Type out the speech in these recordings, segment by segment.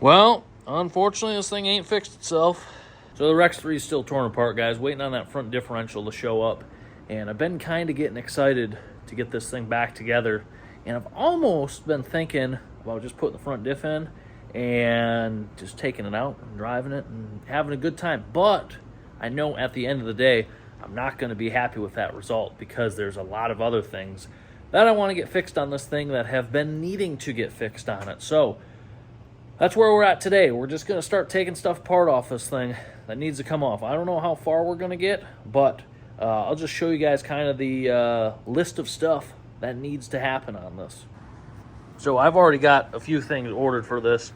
Well, unfortunately, this thing ain't fixed itself. So the X3 is still torn apart, guys. Waiting on that front differential to show up. And I've been kind of getting excited to get this thing back together. And I've almost been thinking about just putting the front diff in and just taking it out and driving it and having a good time. But I know at the end of the day, I'm not going to be happy with that result because there's a lot of other things that I want to get fixed on this thing that have been needing to get fixed on it. So that's where we're at today. We're just going to start taking stuff apart off this thing that needs to come off. I don't know how far we're going to get, but I'll just show you guys kind of the list of stuff that needs to happen on this. So I've already got a few things ordered for this.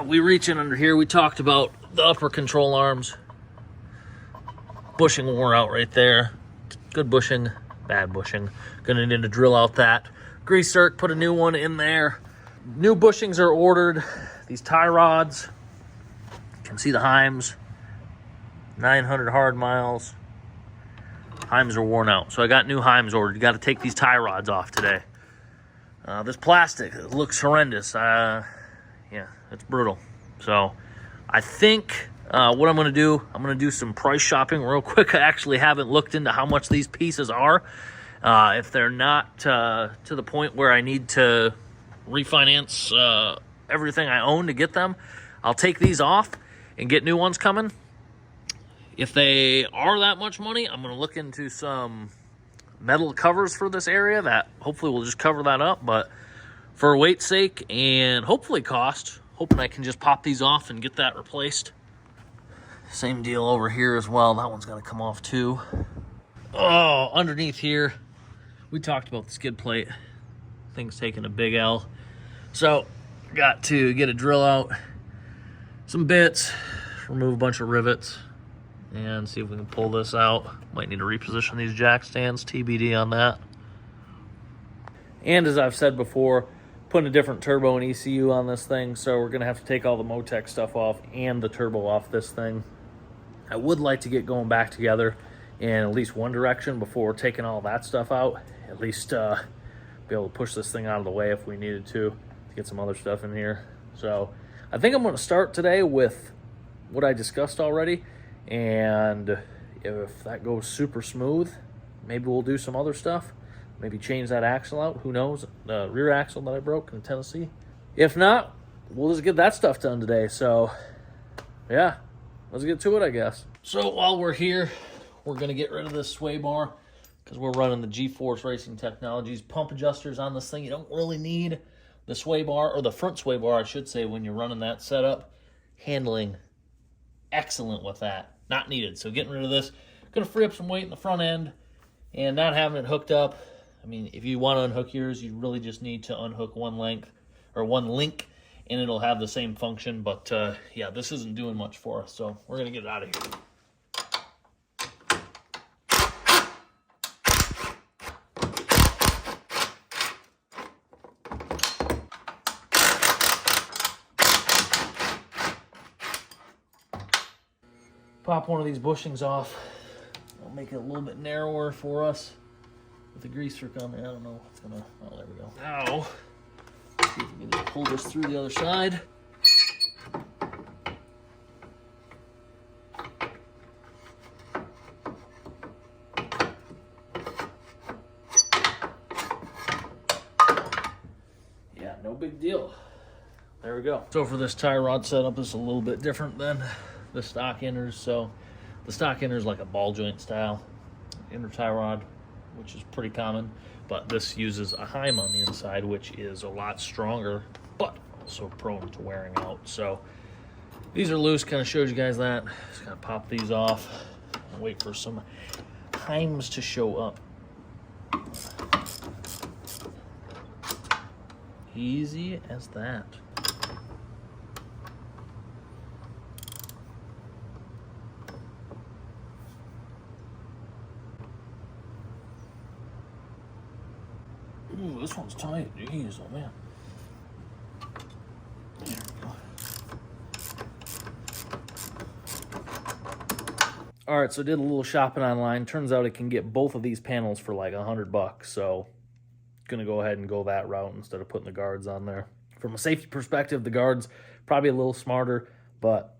We reach in under here. We talked about the upper control arms. Bushing wore out right there. Good bushing, bad bushing. Gonna need to drill out that grease zerk, put a new one in there. New bushings are ordered. These tie rods, you can see the heims, 900 hard miles. Heims are worn out, so I got new heims ordered. You got to take these tie rods off today. This plastic, it looks horrendous. Yeah, it's brutal. So I think what I'm going to do some price shopping real quick. I actually haven't looked into how much these pieces are. If they're not to the point where I need to refinance everything I own to get them, I'll take these off and get new ones coming. If they are that much money, I'm going to look into some metal covers for this area that hopefully will just cover that up. But for weight's sake and hopefully cost, hoping I can just pop these off and get that replaced. Same deal over here as well. That one's going to come off too. Oh, underneath here, we talked about the skid plate. Thing's taking a big L. So, got to get a drill out, some bits, remove a bunch of rivets, and see if we can pull this out. Might need to reposition these jack stands, TBD on that. And as I've said before, putting a different turbo and ECU on this thing, so we're gonna have to take all the Motec stuff off and the turbo off this thing. I would like to get going back together in at least one direction before taking all that stuff out. At least be able to push this thing out of the way if we needed to get some other stuff in here. So I think I'm gonna start today with what I discussed already. And if that goes super smooth, maybe we'll do some other stuff. Maybe change that axle out. Who knows? The rear axle that I broke in Tennessee. If not, we'll just get that stuff done today. So, yeah, let's get to it, I guess. So while we're here, we're going to get rid of this sway bar because we're running the G-Force Racing Technologies pump adjusters on this thing. You don't really need the sway bar, or the front sway bar, I should say, when you're running that setup. Handling excellent with that. Not needed. So getting rid of this, going to free up some weight in the front end and not having it hooked up. I mean, if you want to unhook yours, you really just need to unhook one link, and it'll have the same function. But yeah, this isn't doing much for us, so we're going to get it out of here. Pop one of these bushings off. I'll make it a little bit narrower for us with the grease zerk on there. I don't know if it's gonna. Oh, there we go. Now, see if we can just pull this through the other side. Yeah, no big deal. There we go. So for this tie rod setup, it's a little bit different than the stock inners. So the stock inner is like a ball joint style inner tie rod, which is pretty common, but this uses a heim on the inside, which is a lot stronger but also prone to wearing out. So these are loose. Kind of shows you guys that. Just gotta pop these off and wait for some heims to show up. Easy as that. Ooh, this one's tight. Jeez, oh man. There we go. All right, so I did a little shopping online. Turns out I can get both of these panels for like $100. So gonna go ahead and go that route instead of putting the guards on there. From a safety perspective, the guard's probably a little smarter, but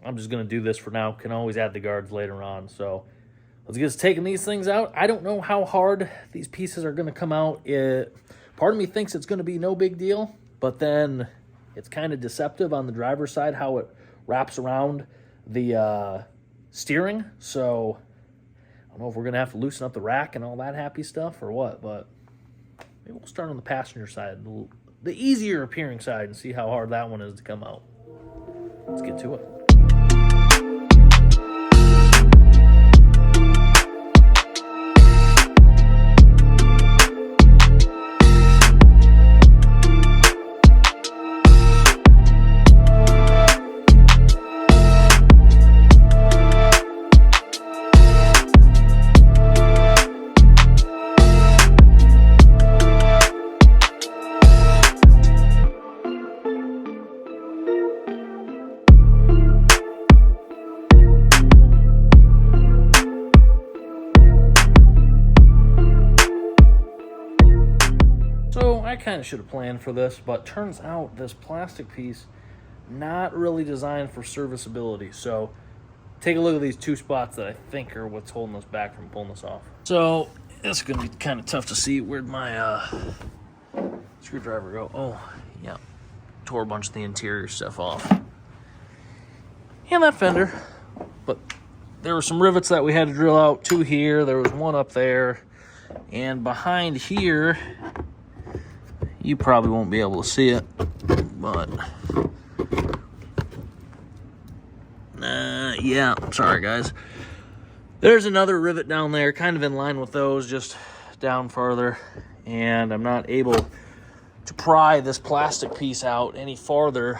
I'm just going to do this for now. Can always add the guards later on. So let's get us taking these things out. I don't know how hard these pieces are going to come out. Part of me thinks it's going to be no big deal, but then it's kind of deceptive on the driver's side how it wraps around the steering. So I don't know if we're going to have to loosen up the rack and all that happy stuff or what, but maybe we'll start on the passenger side, the easier appearing side, and see how hard that one is to come out. Let's get to it. So I kind of should have planned for this, but turns out this plastic piece, not really designed for serviceability. So take a look at these two spots that I think are what's holding us back from pulling this off. So it's going to be kind of tough to see. Where'd my screwdriver go? Oh, yeah. Tore a bunch of the interior stuff off. And that fender. But there were some rivets that we had to drill out. Two here. There was one up there. And behind here, you probably won't be able to see it, but yeah, sorry guys. There's another rivet down there, kind of in line with those, just down further, and I'm not able to pry this plastic piece out any farther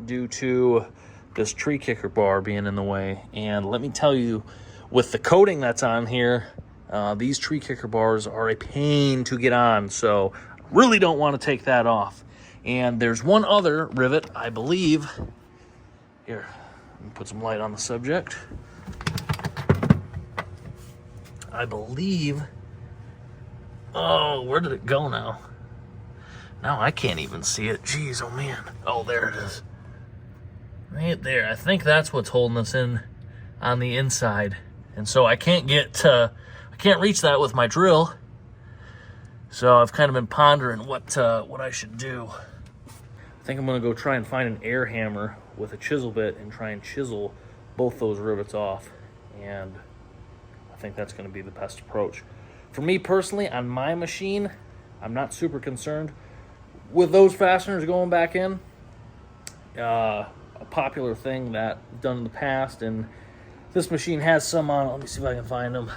due to this tree kicker bar being in the way. And let me tell you, with the coating that's on here, these tree kicker bars are a pain to get on, so really don't want to take that off. And there's one other rivet, I believe. Here, let me put some light on the subject. I believe, oh, where did it go now? Now I can't even see it. Jeez, oh man. Oh, there it is. Right there. I think that's what's holding us in on the inside. And so I can't reach that with my drill. So I've kind of been pondering what I should do. I think I'm going to go try and find an air hammer with a chisel bit and try and chisel both those rivets off. And I think that's going to be the best approach. For me personally, on my machine, I'm not super concerned with those fasteners going back in. A popular thing that I've done in the past, and this machine has some on. Let me see if I can find them.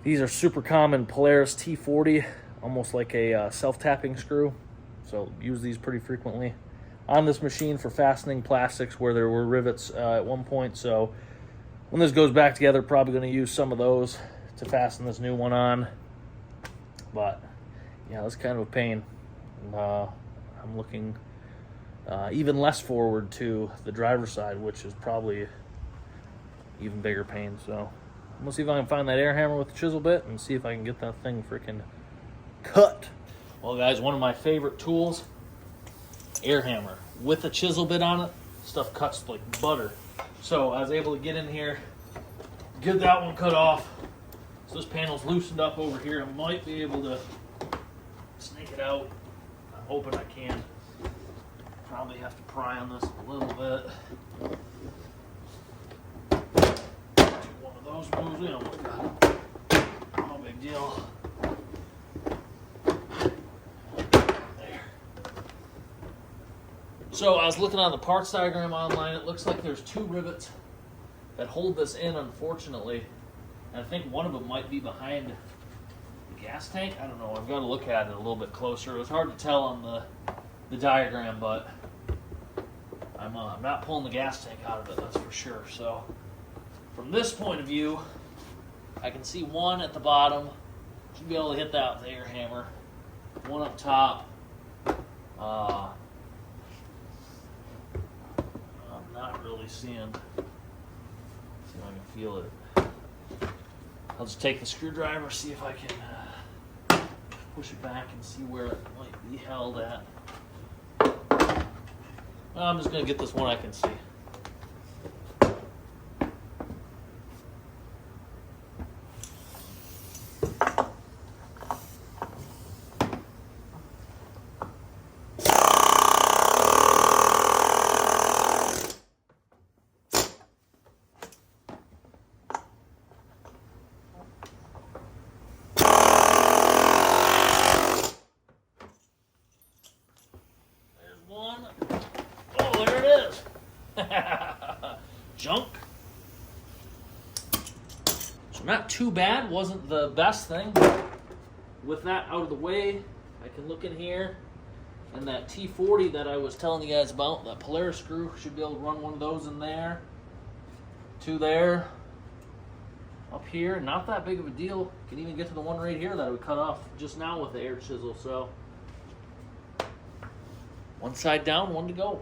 These are super common Polaris T40, almost like a self-tapping screw. So use these pretty frequently on this machine for fastening plastics where there were rivets at one point. So when this goes back together, probably going to use some of those to fasten this new one on. But yeah, it's kind of a pain. I'm looking even less forward to the driver's side, which is probably even bigger pain. So I'm gonna see if I can find that air hammer with the chisel bit and see if I can get that thing freaking cut. Well guys, one of my favorite tools, air hammer with a chisel bit on it. Stuff cuts like butter. So I was able to get in here, get that one cut off. So this panel's loosened up over here. I might be able to snake it out. I'm hoping I can. Probably have to pry on this a little bit. Those moves in. No big deal. There. So I was looking on the parts diagram online. It looks like there's two rivets that hold this in, unfortunately. And I think one of them might be behind the gas tank. I don't know. I've got to look at it a little bit closer. It was hard to tell on the diagram, but I'm not pulling the gas tank out of it, that's for sure. So from this point of view, I can see one at the bottom. Should be able to hit that with the air hammer. One up top. I'm not really seeing. See if I can feel it. I'll just take the screwdriver, see if I can push it back and see where it might be held at. I'm just going to get this one I can see. Junk. So not too bad. Wasn't the best thing. With that out of the way, I can look in here, and that T40 that I was telling you guys about, that Polaris screw, should be able to run one of those in there. Two there. Up here, not that big of a deal. Can even get to the one right here that I would cut off just now with the air chisel. So one side down, one to go.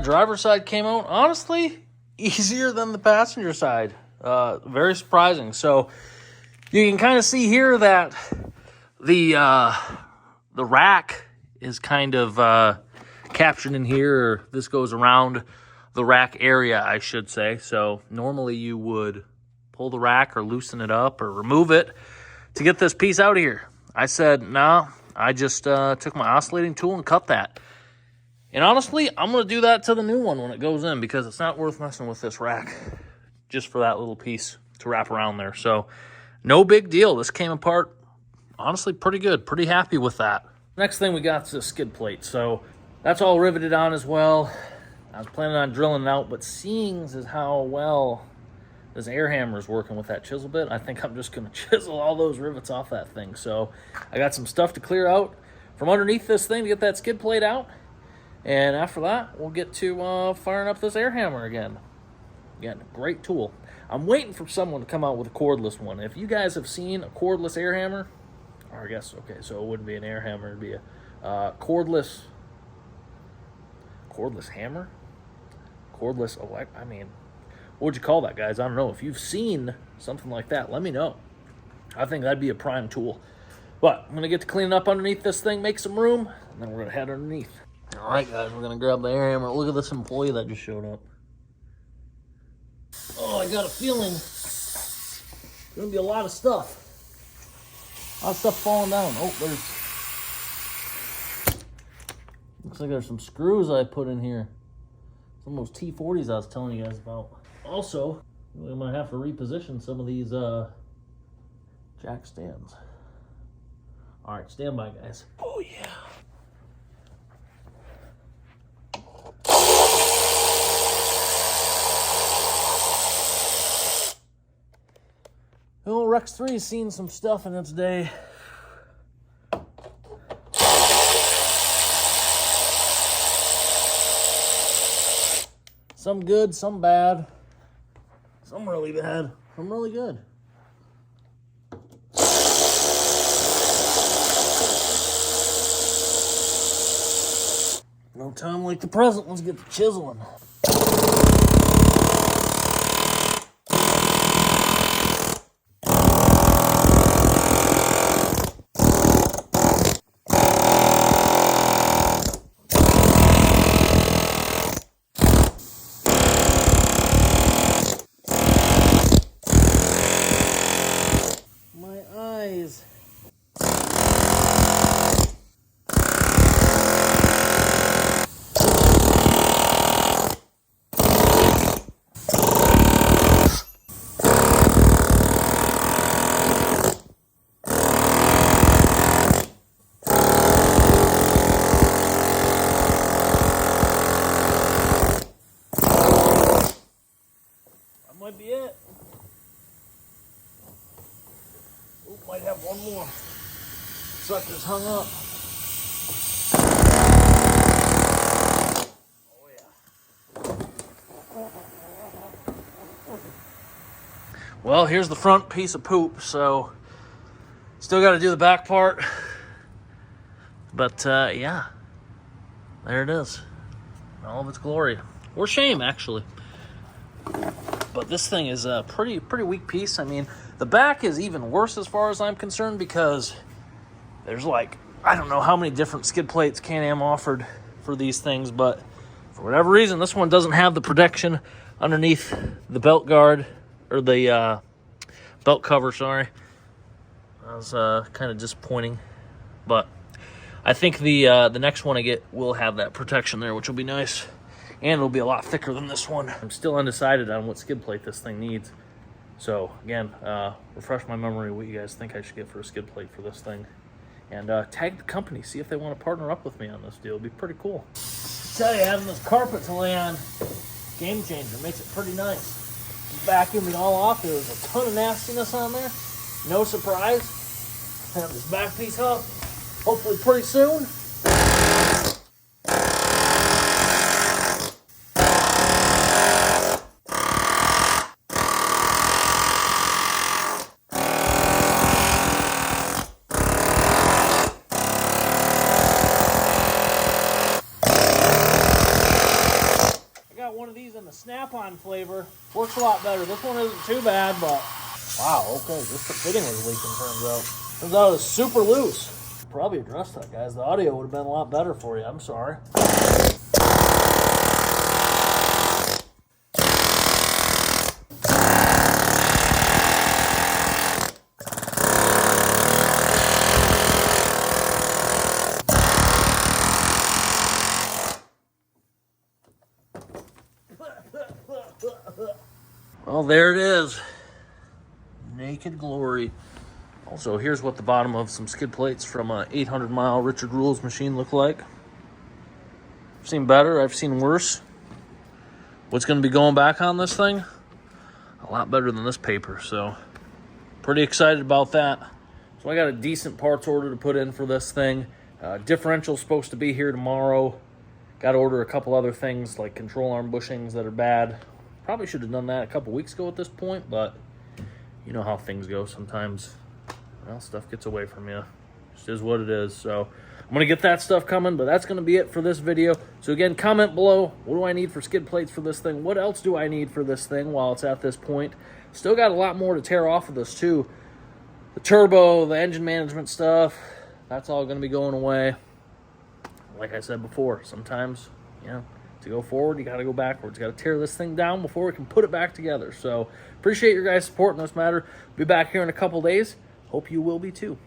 Driver's side came out, honestly, easier than the passenger side. Very surprising. So you can kind of see here that the rack is kind of captured in here, or this goes around the rack area, I should say. So normally you would pull the rack or loosen it up or remove it to get this piece out of here. I said, no, I just took my oscillating tool and cut that. And honestly, I'm going to do that to the new one when it goes in, because it's not worth messing with this rack just for that little piece to wrap around there. So no big deal. This came apart, honestly, pretty good. Pretty happy with that. Next thing we got is a skid plate. So that's all riveted on as well. I was planning on drilling it out, but seeing as how well this air hammer is working with that chisel bit, I think I'm just going to chisel all those rivets off that thing. So I got some stuff to clear out from underneath this thing to get that skid plate out. And after that, we'll get to firing up this air hammer again. Again, great tool. I'm waiting for someone to come out with a cordless one. If you guys have seen a cordless air hammer, or I guess, okay, so it wouldn't be an air hammer, it'd be a cordless hammer? Cordless I mean, what would you call that, guys? I don't know. If you've seen something like that, let me know. I think that'd be a prime tool. But I'm going to get to cleaning up underneath this thing, make some room, and then we're going to head underneath. All right, guys, we're going to grab the air hammer. Look at this employee that just showed up. Oh, I got a feeling there's going to be a lot of stuff. A lot of stuff falling down. Oh, looks like there's some screws I put in here. Some of those T40s I was telling you guys about. Also, I'm going to have to reposition some of these jack stands. All right, stand by, guys. Oh, yeah. The old X3 has seen some stuff in its day. Some good, some bad. Some really bad, some really good. No time like the present. Let's get to chiseling. Might be it. Oh, might have one more. Sucker's hung up. Well, here's the front piece of poop, so still got to do the back part. But, yeah, there it is. In all of its glory. Or shame, actually. But this thing is a pretty weak piece. I mean, the back is even worse as far as I'm concerned because there's like, I don't know how many different skid plates Can Am offered for these things, but for whatever reason, this one doesn't have the protection underneath the belt guard, or the belt cover, sorry. That was kind of disappointing, but I think the next one I get will have that protection there, which will be nice, and it'll be a lot thicker than this one. I'm still undecided on what skid plate this thing needs, so again, refresh my memory what you guys think I should get for a skid plate for this thing, and tag the company, see if they want to partner up with me on this deal. It'd be pretty cool. I tell you, having this carpet to lay on, game changer, makes it pretty nice. Vacuumed it all off. There was a ton of nastiness on there. No surprise. Have this back piece up hopefully pretty soon. One of these in the snap-on flavor. Works a lot better. This one isn't too bad, but wow, okay, just the fitting was leaking, turns out it's super loose. Probably addressed that, guys. The audio would have been a lot better for you. I'm sorry. Well, there it is. Naked glory. Also, here's what the bottom of some skid plates from a 800-mile Richard Rules machine look like. I've seen better. I've seen worse. What's going to be going back on this thing? A lot better than this paper, so pretty excited about that. So I got a decent parts order to put in for this thing. Differential's supposed to be here tomorrow. Got to order a couple other things like control arm bushings that are bad. Probably should have done that a couple weeks ago at this point, but you know how things go sometimes. Well, stuff gets away from you. Just is what it is. So I'm going to get that stuff coming, but that's going to be it for this video. So again, comment below, what do I need for skid plates for this thing? What else do I need for this thing while it's at this point? Still got a lot more to tear off of this too. The turbo, the engine management stuff, that's all going to be going away. Like I said before, sometimes, you know, to go forward, you got to go backwards. You got to tear this thing down before we can put it back together. So appreciate your guys' support in this matter. Be back here in a couple days. Hope you will be too.